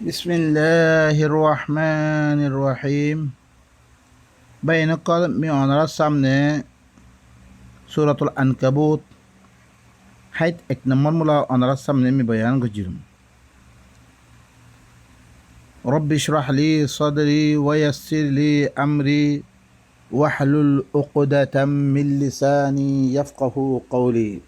بسم الله الرحمن الرحيم بين قلب ميونر السامنة سورة العنكبوت حيث اكنمر ملا أنر السامنة مي بيان جرم رب اشرح لي صدري ويسر لي أمري واحلل عقدة من لساني يفقه قولي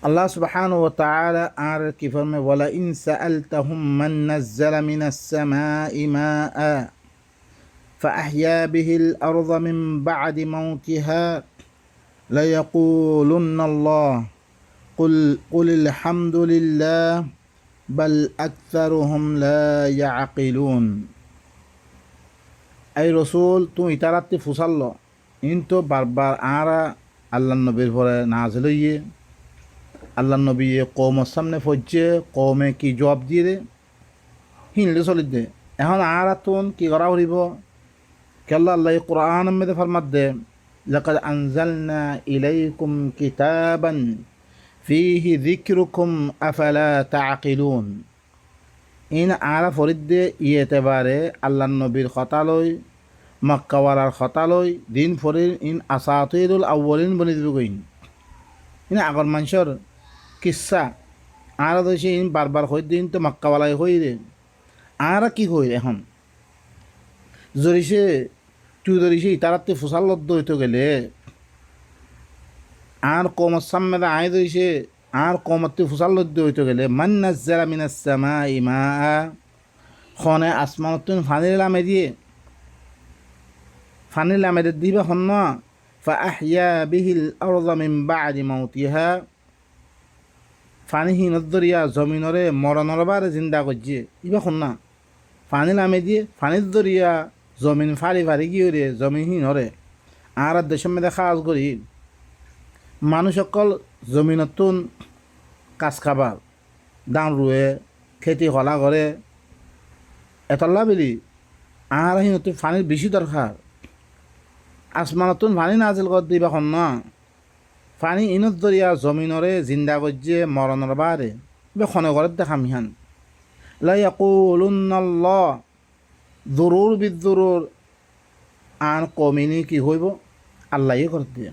আল্লাহ সুবহানাহু ওয়া তাআলা আর কি ফরমায় ওয়ালা ইন সাআলতাহুম মান নাযালা মিনাস সামাই মাআ ফাআহইয়া বিহিল আরযা মিন বা'দি মাউতিহা লায়াকুলুন্নাল্লাহ কুলিল হামদুলিল্লাহ বাল আকসারুহুম লা ইয়াকিলুন। এই রসুল তুমি ইতারাত্তি ফুসাল্ল ইনতো বারবার আরা আল্লাহ নবীর পরে নাজিল হইয়ে আল্লাহ নবী কৌমের সামনে ফজছে কৌমে কি জবাব দিয়ে দে হিনলে চলি দে এখন আর তুন কি করা হরিব কেল্লা আল্লাহ কোরআন মেদে ফরমাত দে লাকাদ আনজালনা ইলাইকুম কিতাবান ফিহি যিকরুকুম আফালা তাআকিলুন। ইন আরা ফরিদ দে ইয়েতেবারে আল্লাহ নবীর কথা লই মক্কাওয়ালার কথা লই দিন ফরির ইন আসাতিরুল আউয়ালিন বনি দিবগইন ইন আগর মানুষের কিসা আর দেশে ইন বারবার হই দিন তো মক্কাওয়ালাই হই রে আর কি হই এখন জরিসে তুই ধরিসে ইতারাতে ফুসাল লদ্দ হইতে গেলে আর কমর সামনে আয় ধরিসে আর কমতে ফুসাল লদ্দ হইতে গেলে মান নাযালা মিনাস সামাই মাআ খনে আসমানতুন ফানির লামে দিয়ে ফানির লামে দিবা হন্ন ফাআহইয়া বিহিল আরযা মিন বা'দি মাউতিহা ফানি হিনত দরিয়া জমিনরে মরণর বারে জিন্দা করছে ইবা শুন না ফানি নামে দিয়ে ফানির দরিয়া জমিন ফারি ফারি গিয়ে রে জমিন হিনরে আর দেশের মেয়েদের কাজ করি মানুষ অকল জমিনতুন কাজ খাবার দান রুয়ে খেতি হলা করে এতলা বেলি আর হিনত ফানির বেশি দরকার আসমানতুন ফানি নাজিল কর দিবা শুন না ফানি ইনত দরিয়া জমিনরে জিন্দা করছে মরণর বারে বে খনে ঘরের দেখা মিহান লায়াকুলুন্নাল্লাহ জরুর বিজরুর আর কমিনি কি হইব আল্লাহ করে দিয়ে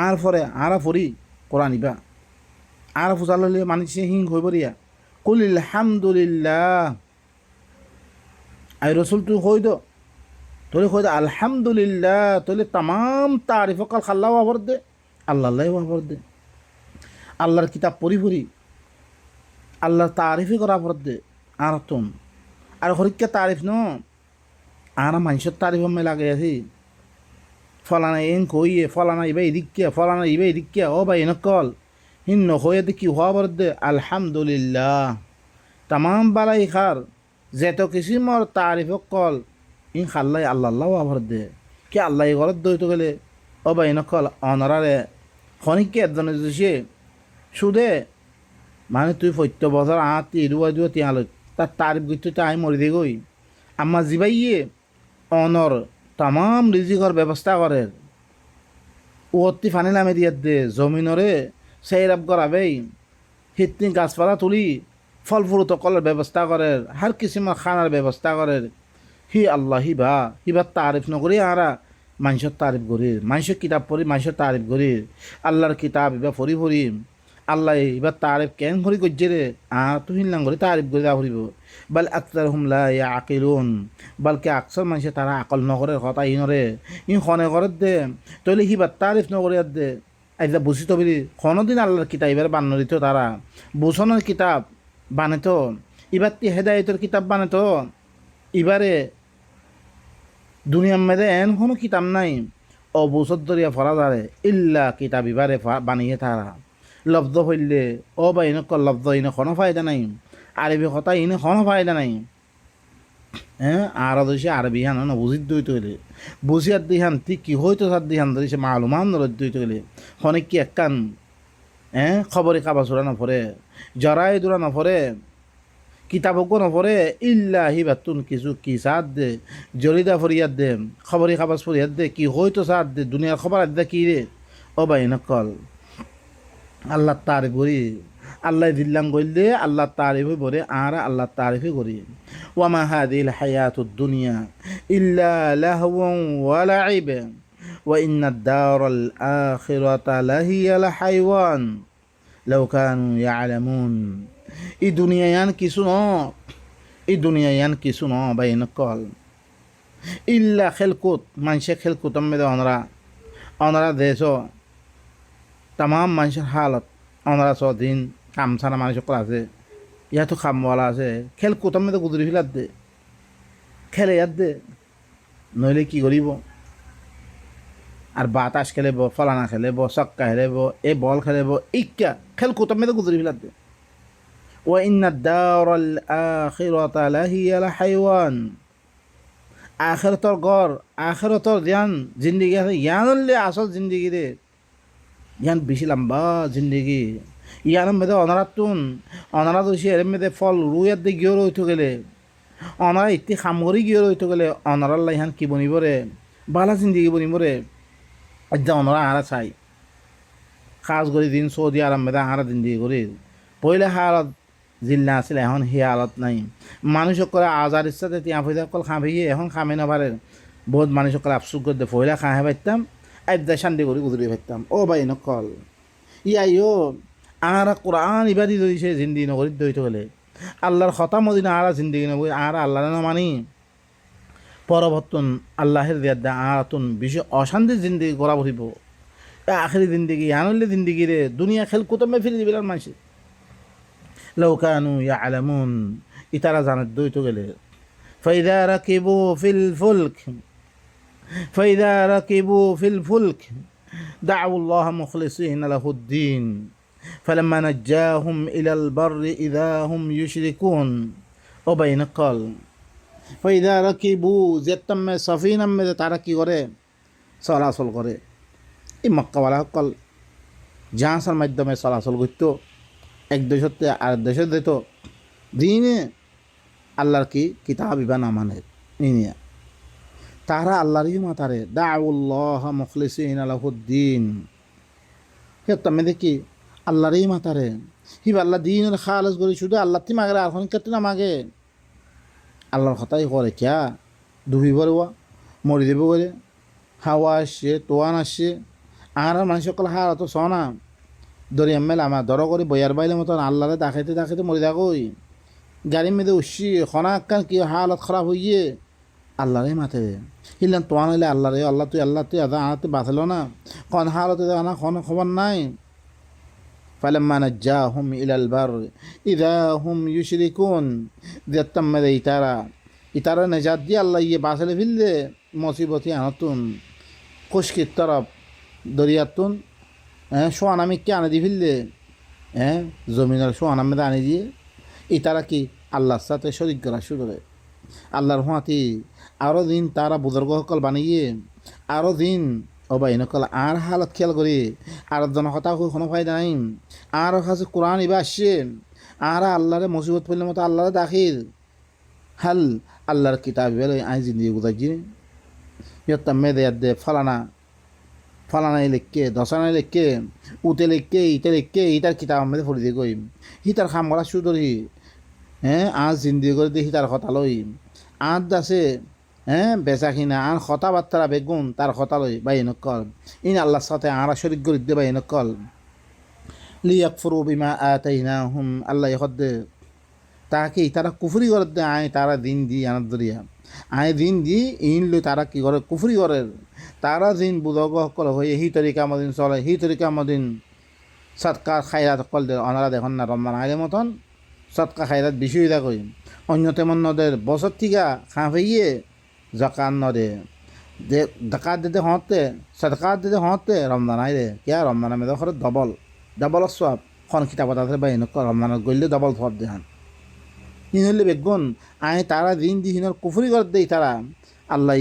আর ফরে আর ফরি কোরআন ইবা আর ফুসাল হলে মানুষে হিং হইব রিয়া কুলিল হামদুলিল্লাহ আই রসুল তুই হই দো তোলে কই আলহামদুলিল্লাহ তোলে তাম তারিফ কাল খাল্লা ওয়াবর দে আল্লাহ ওয়াবর দে আল্লাহর কিতাব পড়ি পড়ি আল্লাহর তারিফই করা পর দে আর তুম আর হরিকা তারিফ ন আর মানুষের তারিফ আমি লাগে আছি ফলানা এন কইয়ে ফলানা ইবা এদিকে ফলানা ইবা এদিকে ও ভাই নকল হিন নকয়ে কি হওয়া পর দে আলহামদুলিল্লাহ তাম বালাই খার যেত কিসিমর তারিফ কল ইন খাল্লাই আল্লাহ আবার দে কি আল্লাহ ঘরত দইতে গেলে ও ভাই নকল অনারারে খনিককে একজনে দিছে সুদে মানে তুই ৭০ বছর আতি রুয়া দুয়া তিয়াল তার তারিফ গিয়ে তাই মরি দে গই আম্মা জিবাইয়ে অনর তাম রিজিকর ব্যবস্থা করে ওতি ফানি নামে দিয়ে দে জমিনরে সেই রাব করাবেই হিতনি গাছপালা তুলি ফল ফুরুত কলের ব্যবস্থা করে হার কিসিমর খানার ব্যবস্থা করে হি আল্লাহ হিবা তারিফ নকরি আরা মানুষের তারিফ করি মানুষের কিতাব পড়ি মানুষের তারিফ করি আল্লাহর কিতাব ইবা ফরি ফরি আল্লাহ এবার তারিফ কেন করি করছে রে আর তুই হিনলাম করে তারিফ করে দা ফুরিব বাল আকসারহুম লা ইয়াকিলুন বালকে আকসর মানুষে তারা আকল নকরে কথা ইনরে ইন খনে করে দে তইলে হিবার তারিফ নকরে দে আইজা বুঝি তো বলি কোনোদিন আল্লাহর কিতাব এবার বান্ন দিত তারা বুঝনের কিতাব বানে তো এবার তি হেদায়তের কিতাব বানে তো এবারে দুনিয়ার মেয়েদের এন কোনো কিতাব নাই অবসর ধরিয়া ফরা যারে ইল্লা কিতাব এবারে বানিয়ে তারা লব্ধ হইলে ও বা ইনে লব্ধ ইনে কোনো ফায়দা নাই আরবি কথা ইনে কোনো ফায়দা নাই হ্যাঁ আর দেশে আরবি হান না বুঝিত দইতে গেলে বুঝিয়ার দিহান ঠিক কি হইতো সার দিহান ধরে সে মালুমান দইতে গেলে খনিক কি একখান খবরে কাবা চোরা নফরে জরাই দূরা নফরে কিতাবক নফরে ইল্লা হিবাতুন কিছু কি সাদ দে জরিদা ফরিয়াদ দে খবরে কাবাজ ফরিয়াদ দে কি হইতো সাদ দে দুনিয়ার খবর আদা কি রে ও ভাই নকল আল্লাহ তারিফ করি আল্লাহ দিল্লাং গইলে আল্লাহ তারিফে বলে আর আল্লাহ তারিফে করি ওয়ামা হাদিল হায়াতুদ দুনিয়া ইল্লা লাহওয়ান ওয়া লাইব ওয়া ইন্নাদ দারাল আখিরাতা লাহিয়াল হাইওয়ান লাউ কানু ইয়ালামুন। এই দুনিয়ায়ান কিছু ন, এই দুনিয়ায়ান কিছু ন বাইন কল ইল্লা খেলকুত মানুষে খেলকুতম মেদে অনরা দেশ তাম মানুষের হালত অনরা ছ দিন কাম ছাড়া মানুষ সকল আছে, ইয়াতো খামওয়ালা আছে, খেলকুতম মেদে গুজরি ফেলার দে, খেলে ইয়ার দে, নইলে কি করিব? আর বাতাস খেলেব, ফলানা খেলেব, চক্কা খেলেব, এ বল খেলেব, ইক্কা খেলকুতম মেদে গুজরি ফেলার দে। ওয়া ইন্নাদ দারাল আখিরাতা লাহিয়াল হাইওয়ান। আখেরতর গড়, আখেরতর জ্ঞান জিন্দগি আছে, জ্ঞান হলে আসল জিন্দগি রে, জ্ঞান বেশি লম্বা জিন্দগি। ইয়ার মেয়েদে অনারা দোষী এর মেয়েদে ফল রুয়ার দিয়ে গিয়ে রইতে গেলে, অনারা ইতি খামরি গিয়ে রইতে গেলে অনারাল্লা ইহান কি বনিব রে, বালা জিন্দগি বনিব রে। আজ্জা অনারা আরা চাই খাস করি দিন সৌদি আরব মেয়েদে আরা জিন্দগি করি পहिले হালত জিল্লা আছিল, এখন সে হালত নাই। মানুষ সকলে আজার ইচ্ছাতে তিয়া পয়সা অকল খাঁ ভাইয়ে এখন খামে নাপারে। বহুত মানুষ সকলে আফসুস করতে পহিলা খাঁহে পাইতাম, আইদা শান্তি করে গুজরি পাইতাম। ও ভাই নকল ইয়াইও আর কোরআন ইবাদি ধরিছে জিন্দি নগরীত ধরিতে গেলে আল্লাহর খতা মদিনা আরা জিন্দিগি নবই আর আল্লাহ মানি পরবর্তন আল্লাহের দিয়ার দা আরাতুন বেশি অশান্তির জিন্দিগি করা বলিব। আখেরি জিন্দিগি আনলে জিন্দিগি রে দুনিয়া খেল কুতমে ফিরে দিবে মানুষে। লাউ কানু ইয়ালামুন, ইতারা জানাত দইতে গেলে ফাইদা রাকিবু ফিল ফুলক দাউ আল্লাহ মুখলিসিন লাহুদ্দিন ফালাম্মা নাজ্জাহুম ইলাল বাররি ইযা হুম ইউশরিকুন। ও বাইন কল ফাইদা রাকিবু যেতাম্মে সফিনাম্মে তারা কি করে চলাচল করে। এই মক্কাওয়ালা কল জাহাজের মাধ্যমে চলাচল করত, এক দেশতে আর দেশে দিত দিনে আল্লাহর কি কিতাব ইবা না মানে নিয়ে তারা আল্লাহরই মাতারে দাউল্লাহ মুখলিসিন লাহুদ্দিন। হেতামে দেখি আল্লাহরই মাতারে হিবা আল্লাহ দিন খালেস করি শুধু আল্লাহ তি মাগে আর ক্ষেত্রে না মাগে আল্লাহর কথাই করে কিয়া ডুবি পড়ব মরি দেব করে হাওয়া আসছে তোয়ান আসছে আর মানুষ সকল হার তো সনা দরিয়াম মেলা আমার দর করে বইয়ার বাইলে মতন আল্লাহরে দেখাইতে মরি থাকই গাড়ির মেয়েদের উঠছি খনা কান কি হালত খারাপ হইয়ে আল্লাহরে মাথে হিলেন তোয়ান হইলে আল্লাহ তুই আদা আনাতে বাঁচল না কন হালতে আনা খন খবর নাই। ফালাম্মা নাজ্জাহুম ইলাল বার ইযা হুম ইউশরিকুন। দেখতাম মেরে ইতারা নেজাত দিয়ে আল্লাহ ইয়ে বাঁচলে ফিরলে মুসিবতি আনতুন খুশকির তরফ দরিয়াতুন সোয়ানামিককে আনে দি ফেললে জমিনের সোয়ানামেদে আনে দিয়ে ইতারা কি আল্লাহর সাথে শরিক করা শুরু করে। আল্লাহর হাতি আরও দিন তারা বুজুর্গ সকল বানিয়ে আরও দিন ও বা এনেকল আর হালত খেয়াল করি আর জনকথা কোনো ফায়দা নাই। আর কাছে কোরআন এবার আসছে আর আল্লাহরে মুসিবত পড়লে মতো আল্লাহরে দাখিল হাল আল্লাহর কিতাব বের আই জিন্দিগি গুজাইছি ইয়ত্তা মেদে দে ফালানাই লিখকে দশানাই লিখকে উতে লিখকে ইতার কিতাব মেদে ফরি দিয়ে কই হিতার খাম করা শুরু করি আজ জিন্দিগি করে দিয়ে হিতার কথা লই আজ আছে বেচা কিনা আর কথাবার্তা বেগুন তার কথা লই বাই নকল ইন আল্লাহর সাথে আরা শরিক করে দে বাই নকল লিয়াকফুরু বিমা আতাইনাহুম আল্লাহ হদ্দে তাকে তারা কুফরি করে দে আয় তারা দিন দি আনার দরিয়া আয় দিন দি ইন লই তারা কি করে কুফরি করে তারা দিন বুধগ সকল হয়ে হি তরিকা মদিন চলে হি তরিকা মদিন সৎকার খাইরাত সকল দে অনারা দেখুন না রমজান আইলের মতন সৎকা খাইরাত বেশি হয়ে থাকুন অন্য তেমন নদের বছর থিকা খাঁ ফেইয়ে জাকাত নদে দে ডাকাত দিতে হতে সৎকার দিতে হতে রমজান আইলে কিয়া রমজান মেয়েদের ঘরে ডবল সব খন কিতাব আছে বা এনেকুৱা রমজানত গ'লে ডবল সব দেহান হিনলে বেগুন আই তারা দিন দি হিনর কুফরি করে দেই তারা আল্লাহ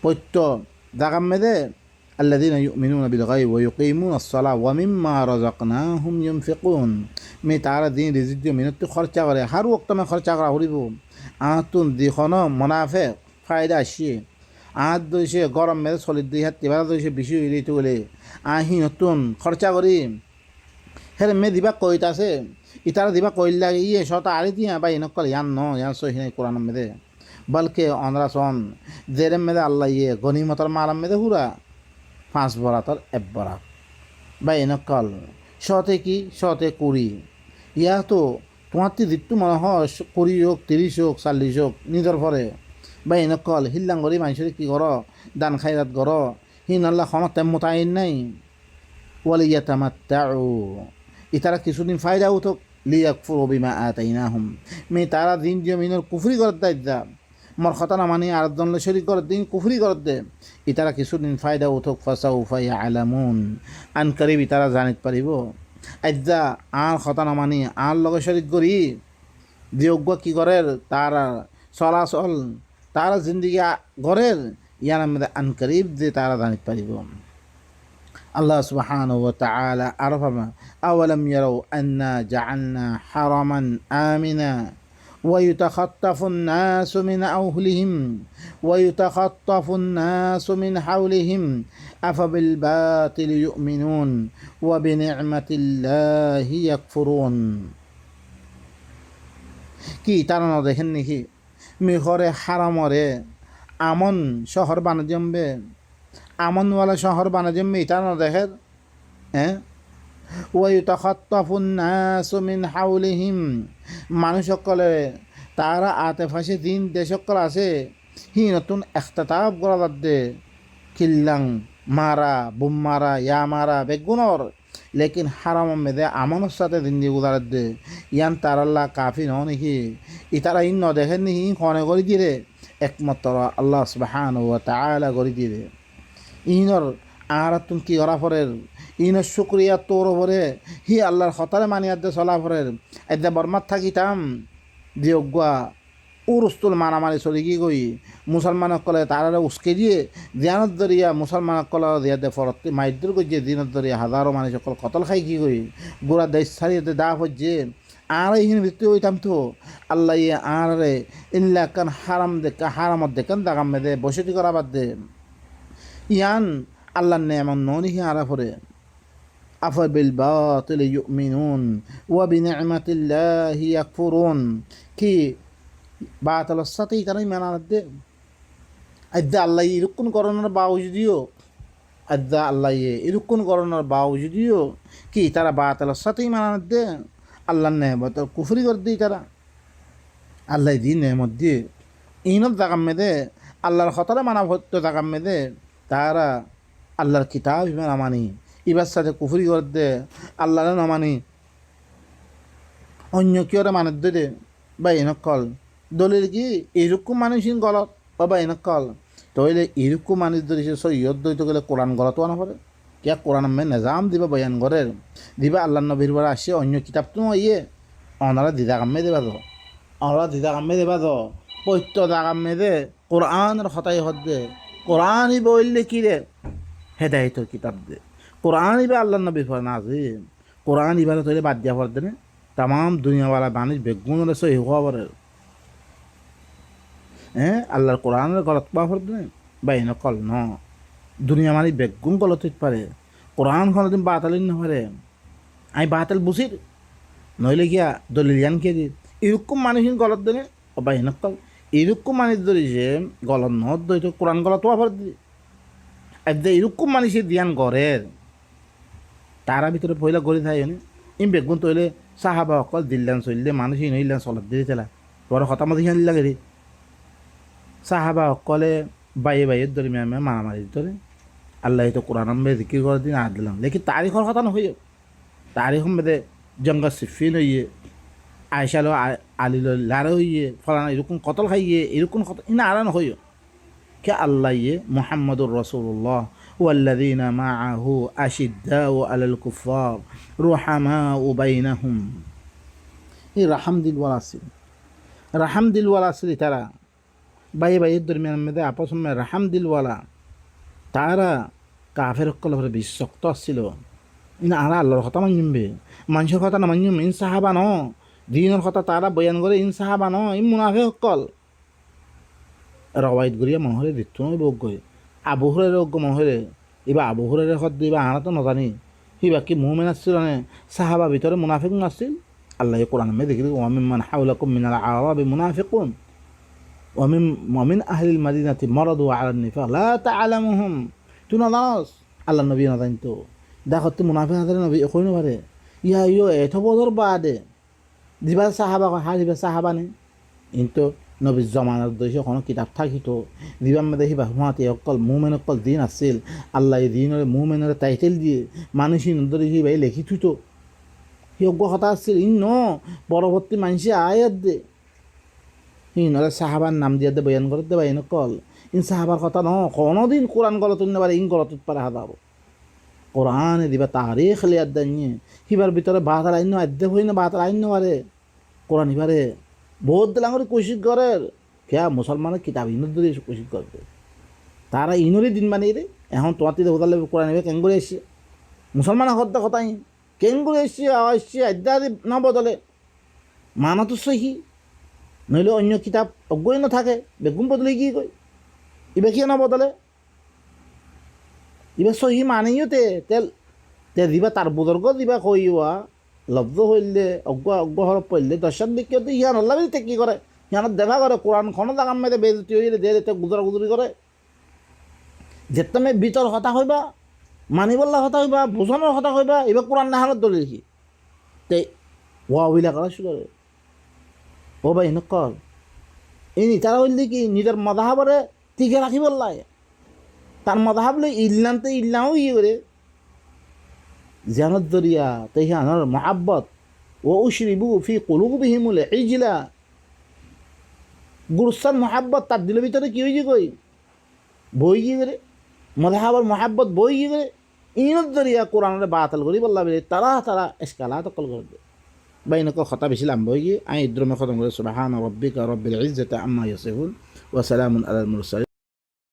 পৈত্য জাকাম মেদে আল্লাযীনা ইউমিনুনা বিল গায়বি ওয়া ইউকিমুনা আস-সালাহ ওয়া মিম্মা রাযাকনাহুম ইউনফিকুন। মে তারা দিন রিজিক দিয়ে মিনত খরচা করে হার ওয়াক্ত মে খরচা করা হরিব আতুন দিখন মুনাফিক ফায়দা আসে আত দইছে গরম মেদে চলিত দুই হাত তিবারা দইছে বেশি হইলে তো বলে আহি নতুন খরচা করি হেরে মে দিবা কইতাছে ইতারা দিবা কইলা ইয়ে শত আরে দিয়া বা ইনকল ইয়ান ন ইয়ান সহিনে কোরআন মেদে বলকে অনরা সন জেরে মেদে আল্লাহ ইয়ে গনিমতর মালাম মেদে হুরা 5 বরাতর 1 বরাত বা ইনকল শতে কি শতে কুড়ি ইয়া তো তোমার দিকটু মনে হয় 20 হোক 30 হোক 40 হোক নিজের পরে বা ইনকল হিল্লাং করি মানুষের কি কর দান খাইরাত কর হিন আল্লাহ ক্ষমা তেমন আইন নাই ওয়ালিয়াতামাত্তাউ ইতারা কিছুদিন ফায়দা উঠক লিয়াকফুরু বিমা আতাইনাহুম মে তারা দিন জমিনের কুফরি করার দায়িত্ব মর কথা না মানে আর দনলে শরীক করার দিন কুফরি করার দে ইতারা কিছুদিন ফায়দা উঠক ফাসাউফা ইয়ালামুন আন করিব ইতারা জানিত পারিব আজ্জা আর কথা না মানে আর লগে শরীক করি যোগ্য কি করের তারা চলাচল তারা জিন্দিগি গড়ের ইয়ার মধ্যে আন করিব যে তারা জানিত পারিব الله سبحانه وتعالى عرفما أولم يروا أنا جعلنا حرما آمنا ويتخطف الناس من حولهم أفبالباطل يؤمنون وبنعمة الله يكفرون কি তারা না দেখেন নাকি মিহরে হারামরে আমন শহর বানাজম্বে আমনওয়ালা শহর বানাজম্বে এটা না দেখেন হ্যাঁ ওয়ায়ুতাখাত্তাফুন নাসু মিন হাউলিহিম মানুষ সকলে তারা আতেফাশে দিন দেশকল আছে হি নতুন এখতাতাব করা বাদে কিল্লাং মারা বুম মারা ইয়া মারা বেগুনর লেকিন হারাম মেদে আমনের সাথে দিন দিয়ে গুজার দে ইয়ান তারাল্লা কাফি ন নাকি ইতারা ইন ন দেখেন নি কনে করে দিয়ে একমাত্র আল্লাহ সুবহানাহু ওয়া তাআলা করে দিয়ে ইনর আর তুমি কি করা পরের ইনর শুক্রিয়া তোর পরে হি আল্লাহর হতারে মানিয়ার দে চলা পরের এদা বর্মাত থাকিতাম দিয়গুয়া উরস্তুল মারামারি চলি কি কই মুসলমানক কলে তারা উস্কে দিয়ে দিয়ানত দরিয়া মুসলমানক কলে দিয়া দে ফরত মাইদুর গিয়ে দিনত দরিয়া হাজারো মানুষ সকল কতল খাই কি কই গোড়া দেশ ছাড়িয়ে দা হচ্ছে আর এইখানে ভিত্তি হইতাম তো আল্লাহ ইয়ে আর রে ইল্লা কান হারাম দেখা হারামত দেখান দাগাম দে বসতি করা বাদ দে ইয়ান আল্লাহ নেমন ননিহি আরা পরে আফাবিল বাতিল ইউমিনুন ওয়া বিনি'মাতিল্লাহি ইয়াকফুরুন কি বাতিলের সাথে তারা ঈমান আনতে আজ্জা আল্লাহ ইরকম করণের বাউজুদিও আজ্জা আল্লাহ ইরকম করণের বাউজুদিও কি তারা বাতিলের সাথে ঈমান আনতে আল্লাহর নেমত কুফরি করে দেই তারা আল্লাহ দিন নেমত দিয়ে ইনত জাগাম মেদে আল্লাহর হতারে মানা ভত্য জাগাম মেদে তারা আল্লাহর কিতাব ইমান আমানি ইবার সাথে কুফরি করে দে আল্লাহরে নামানি অন্য কেউরে মানের দে বা এনকল দলিল কি এরকম মানুষই গলত বা এনকল তইলে এরকম মানুষ ধরেছে সৈয়দ দইতে গেলে কোরআন গলত না পারে কিয়া কোরআন মে নেজাম দিবা বয়ান ঘরের দিবা আল্লাহ নবীর বারে আসে অন্য কিতাব তো ইয়ে অনারা দিদা কামে দেবা তো অনারা দিদা কামে দেবা তো পৈত্য দা কামে দে কোরআনের হতাই হদ দে কোরআনই বললে কি রে হেদায়তর কিতাব দে কোরআন ইবা আল্লাহ নবীর পর নাজিল কোরআন ইবারে তৈরি বাদ দিয়া পর দেনে তাম দুনিয়াওয়ালা বানিস বেগুনের সহি হওয়া পরে হ্যাঁ আল্লাহর কোরআনের গলত পাওয়া পর দেনে বাই নকল ন দুনিয়া মানে বেগুন গলত হইতে পারে কোরআন কোনোদিন বাতালিন না পারে আমি বাতাল বুঝির নইলে গিয়া দলিলিয়ান কে দি এরকম মানুষ গলত দেনে বাই নকল এরকম মানুষ ধরেছে গলত নহত দইতো কোরআন গলত হওয়া পর দি একদম এরকম মানুষের দিয়ান গড়ের তারা ভিতরে পয়লা গড়ি থাকে ইম বেগুন তৈলে সাহাবা অকল দিল্লান চললে মানুষই নইলান চলত দিয়ে তেলা বড় হতামত হিয়ান লাগে রে সাহাবা অকলে বাইয়ের ধরে ম্যামে মারামারির ধরে আল্লাহ তো কোরআন জিকির করে দিন আর দিলাম লেকিন তারিখর কথা নহইও তারিখ মেদে জঙ্গা সিফিন হইয়ে আয়সালো আলিল লারে হইয়ে ফলানা এরকম কতল খাইয়ে এরকম কত ইনা আরা নহইও কে আল্লাহ মুহাম্মদুর রাসূলুল্লাহ والذين معه أشداء على الكفار رحماء بينهم رحم দিল ওয়ালাসিল রাহাম দিল ওয়ালাসিল তারা বাইয়ের দরমিয়ান মধ্যে আপস মে রাহাম দিল ওয়ালা তারা কাফের কলরে বিশ্বস্ত ছিল ইনা আরা আল্লাহর কথা মানিবে মানুষের কথা না মানিম ইন সাহাবা ন দিনের কথা তারা বয়ান করে ইন সাহাবা ন ইন মুনাফিক কল রওয়ায়ত গরিয়া মহরে দিত নই বগ গই আবু হুরায়রা অজ্ঞ মহরে এবার আবু হুরায়রা হদ দিবা আনা তো নাজানি বাকি মুমিন আসছিল না সাহাবা ভিতরে মুনাফিক আসছিল আল্লাহ কোরআন মে দেখি ওয়ামিন মান হাওলাকুম মিনাল আরাবি মুনাফিকুন ওয়ামিন আহলিল মাদিনাতি মারাদু আলা নিফাক লা তা'লামুহুম তুই না জানোস আল্লাহ নবী না জানতো দেখো তুই মুনাফিক হাজারে নবী কই না পারে ইয়া ইয়ো এত বদর বাদে দিবা সাহাবা দিবা সাহাবা নে কিন্তু নবীর জমানার দেশে কোনো কিতাব থাকিত দিবার মধ্যে দেখিবা হুঁয়াতে অকল মুমেন অকল দিন আছিল আল্লাহ এই দিনের মুমেনের টাইটেল দিয়ে মানুষই নদরে ভাই লেখি থুতো যোগ্য কথা আসছিল ইন পরবর্তী মানুষে আয়াত দে ইনরে সাহাবার নাম দিয়ে দে বয়ান করে দেবা ইন কল ইন সাহাবার কথা ন কোনোদিন কোরআন গলত পারে ইন গলত পারে হাদাব কোরআনে দিবা তারিখ লিয়াদ দাইয়ে হিবার ভিতরে বাতার আইন আদ্যে হই না বাতার আইন পারে কোরআন হিবারে বহুত দিলাঙ্গরে কোশিশ করে কে মুসলমানের কিতাব ইনুর ধরে কোশিশ করবে তারা ইনুরই দিন বানিয়ে রে এখন তোমার তিতে হোদালে কোরআন হিবে কেন করে এসছে মুসলমান হত্যা কথাই কেন করে এসছে আসছে আদ্যাদি না বদলে মানা তো সহি নইলে অন্য কিতাব অজ্ঞই না থাকে বেগুন বদলে কি কই ইবে কি না বদলে ইবে সহি মানেও তেল তে দিবা তার বুজর্গ দিবা কইয়া লব্ধ হইলে অজ্ঞ হরফ পড়লে দর্শন দিকে তো ইহান হল্লা বেরিতে কী করে ইহানত দেখা করে কোরআন খনো জাগার মেয়েতে বেজতি হইলে দে তে গুজরা গুজরি করে যেতে মে ভিতর হতা হইবা মানিবল্লা হতা হইবা বুঝানোর হতা হইবা এবার কোরআন না হালত দলে দেখি তে ওয়া হইলা করা শুরু করে ও ভাই নকল ইনি তারা হইলে কি নিজের মদাহাবরে টিকে রাখি বললাই তার মদাহাবলে ইল্লানতে ইল্লাও ইয়ে করে জানত দরিয়া তেহানোর মহাব্বত ও উশরিবু ফি কুলুবিহিমুল ইজলা গুরুস্তান মহাব্বত তার দিলের ভিতরে কি হয়েছে কই বই গিয়ে করে মধাহাবর মহাব্বত বই গিয়ে করে ইনত দরিয়া কোরআনের বাতাল করি বললা বলে তারা এসকালা তকল করে দে বাইনক খতা বেশি লাম্ব হয়ে গিয়ে আমি ইদ্রমে খতম করে সুবহান রাব্বিকা রাব্বিল ইজ্জাতি আম্মা ইয়াসিফুন ওয়া সালামুন আলাল মুরসালিন